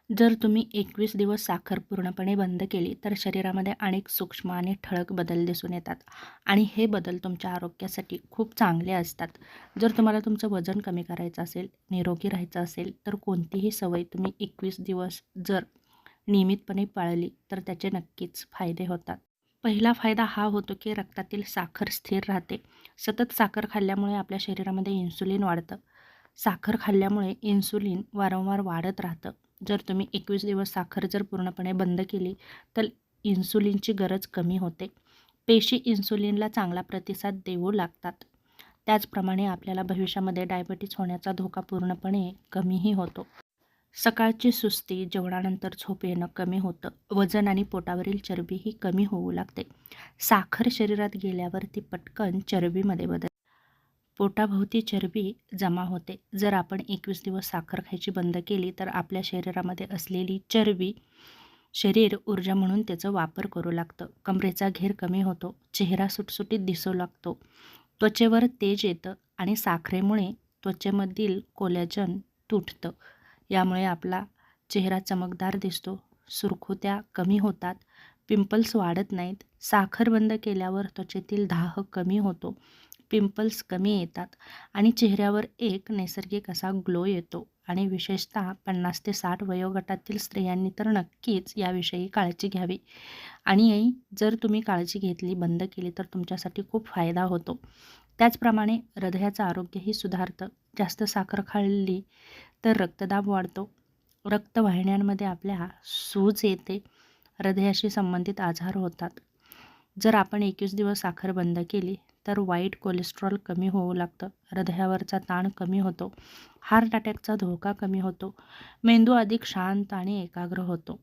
जर तुम्ही 21 दिवस साखर पूर्णपणे बंद केली, तर शरीरामध्ये अनेक सूक्ष्म आणि ठळक बदल दिसून येतात आणि हे बदल तुमच्या आरोग्यासाठी खूप चांगले असतात. जर तुम्हाला तुमचं वजन कमी करायचं असेल, निरोगी राहायचं असेल, तर कोणतीही सवय तुम्ही 21 दिवस जर नियमितपणे पाळली, तर त्याचे नक्कीच फायदे होतात. पहिला फायदा हा होतो, की रक्तातील साखर स्थिर राहते. सतत साखर खाल्ल्यामुळे आपल्या शरीरामध्ये इन्सुलिन वाढतं. साखर खाल्ल्यामुळे इन्सुलिन वारंवार वाढत राहतं. जर तुम्ही 21 दिवस साखर जर पूर्णपणे बंद केली, तर इन्सुलिनची गरज कमी होते. पेशी इन्सुलिनला चांगला प्रतिसाद देऊ लागतात. त्याचप्रमाणे आपल्याला भविष्यामध्ये डायबिटीज होण्याचा धोका पूर्णपणे कमीही होतो. सकाळची सुस्ती, जेवणानंतर झोप येणं कमी होतं. वजन आणि पोटावरील चरबीही कमी होऊ लागते. साखर शरीरात गेल्यावर ती पटकन चरबीमध्ये बदलते. पोटाभोवती चरबी जमा होते. जर आपण 21 दिवस साखर खायची बंद केली, तर आपल्या शरीरामध्ये असलेली चरबी शरीर ऊर्जा म्हणून त्याचा वापर करू लागतं. कमरेचा घेर कमी होतो. चेहरा सुटसुटीत दिसू लागतो. त्वचेवर तेज येतं आणि साखरेमुळे त्वचेमधील कोलॅजन तुटतं. यामुळे आपला चेहरा चमकदार दिसतो. सुरकुत्या कमी होतात. पिंपल्स वाढत नाहीत. साखर बंद केल्यावर त्वचेतील दाह कमी होतो. पिंपल्स कमी येतात आणि चेहऱ्यावर एक नैसर्गिक असा ग्लो येतो आणि विशेषतः 50 ते 60 वयोगटातील स्त्रियांनी तर नक्कीच याविषयी काळजी घ्यावी. आणि जर तुम्ही काळजी घेतली, बंद केली, तर तुमच्यासाठी खूप फायदा होतो. त्याचप्रमाणे हृदयाचं आरोग्यही सुधारतं. जास्त साखर खाल्ली तर रक्तदाब वाढतो. रक्तवाहिन्यांमध्ये आपल्या सूज येते. हृदयाशी संबंधित आजार होतात. जर आपण 21 दिवस साखर बंद केली, तर वाईट कोलेस्ट्रॉल कमी होऊ लागतं. हृदयावरचा ताण कमी होतो. हार्ट अटॅकचा धोका कमी होतो. मेंदू अधिक शांत आणि एकाग्र होतो.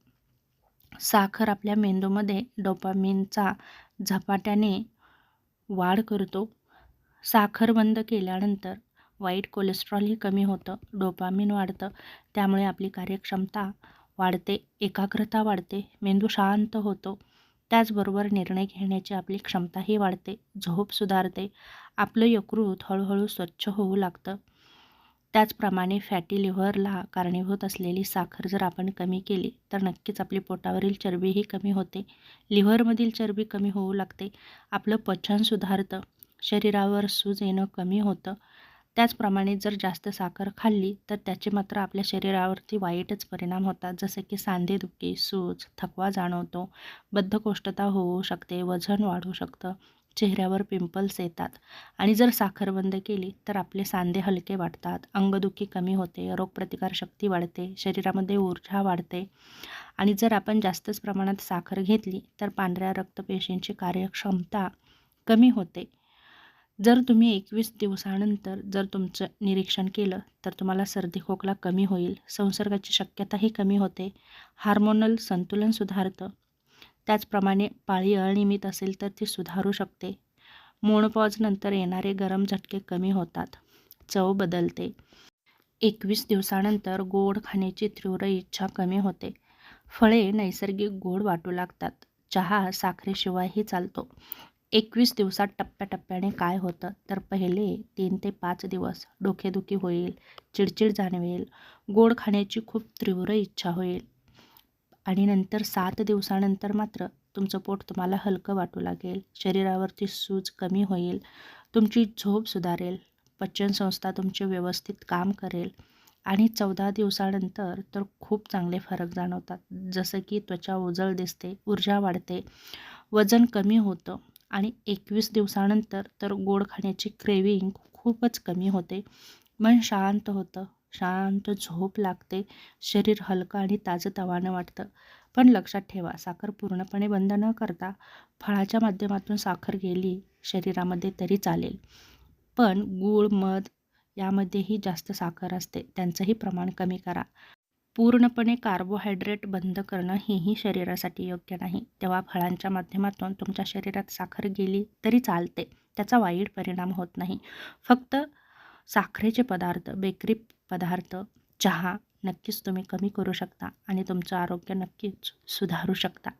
साखर आपल्या मेंदूमध्ये डोपामिनचा झपाट्याने वाढ करतो. साखर बंद केल्यानंतर वाईट कोलेस्ट्रॉलही कमी होतं, डोपामिन वाढतं. त्यामुळे आपली कार्यक्षमता वाढते, एकाग्रता वाढते, मेंदू शांत होतो. त्याचबरोबर निर्णय घेण्याची आपली क्षमताही वाढते, झोप सुधारते, आपलं यकृत हळूहळू स्वच्छ होऊ लागतं. त्याचप्रमाणे फॅटी लिव्हरला कारणीभूत असलेली साखर जर आपण कमी केली, तर नक्कीच आपली पोटावरील चरबीही कमी होते. लिव्हरमधील चरबी कमी होऊ लागते. आपलं पचन सुधारतं. शरीरावर सूज येणं कमी होतं. त्याचप्रमाणे जर जास्त साखर खाल्ली, तर त्याचे मात्र आपल्या शरीरावरती वाईटच परिणाम होतात. जसे की सांधेदुखी, सूज, थकवा जाणवतो, बद्धकोष्ठता होऊ शकते, वजन वाढू शकतं, चेहऱ्यावर पिंपल्स येतात. आणि जर साखर बंद केली, तर आपले सांधे हलके वाटतात, अंगदुखी कमी होते, रोगप्रतिकारशक्ती वाढते, शरीरामध्ये ऊर्जा वाढते. आणि जर आपण जास्तच प्रमाणात साखर घेतली, तर पांढऱ्या रक्तपेशींची कार्यक्षमता कमी होते. जर तुम्ही 21 दिवसानंतर जर तुमचं निरीक्षण केलं, तर तुम्हाला सर्दी खोकला कमी होईल, संसर्गाची शक्यताही कमी होते, हार्मोनल संतुलन सुधारतं. त्याचप्रमाणे पाळी अनियमित असेल तर ती सुधारू शकते. मोनोपॉजनंतर येणारे गरम झटके कमी होतात. चव बदलते. 21 दिवसानंतर गोड खाण्याची तीव्र इच्छा कमी होते. फळे नैसर्गिक गोड वाटू लागतात. चहा साखरेशिवायही चालतो. 21 दिवसात टप्प्याटप्प्याने काय होतं, तर पहिले 3 ते 5 दिवस डोकेदुखी होईल, चिडचिड जाणवेल, गोड खाण्याची खूप तीव्र इच्छा होईल आणि नंतर 7 दिवसानंतर मात्र तुमचं पोट तुम्हाला हलकं वाटू लागेल, शरीरावरती सूज कमी होईल, तुमची झोप सुधारेल, पचनसंस्था तुमची व्यवस्थित काम करेल आणि 14 दिवसानंतर तर खूप चांगले फरक जाणवतात. जसं की त्वचा उजळ दिसते, ऊर्जा वाढते, वजन कमी होतं आणि 21 दिवसानंतर तर गोड खाण्याची क्रेविंग खूपच कमी होते. मन शांत होतं, शांत झोप लागते, शरीर हलकं आणि ताजंतवानं वाटतं. पण लक्षात ठेवा, साखर पूर्णपणे बंद न करता फळाच्या माध्यमातून साखर गेली शरीरामध्ये तरी चालेल. पण गूळ, मध यामध्येही जास्त साखर असते, त्यांचंही प्रमाण कमी करा. पूर्णपणे कार्बोहायड्रेट बंद करणं हेही शरीरासाठी योग्य नाही. तेव्हा फळांच्या माध्यमातून तुमच्या शरीरात साखर गेली तरी चालते, त्याचा वाईट परिणाम होत नाही. फक्त साखरेचे पदार्थ, बेकरी पदार्थ, चहा नक्कीच तुम्ही कमी करू शकता आणि तुमचं आरोग्य नक्कीच सुधारू शकता.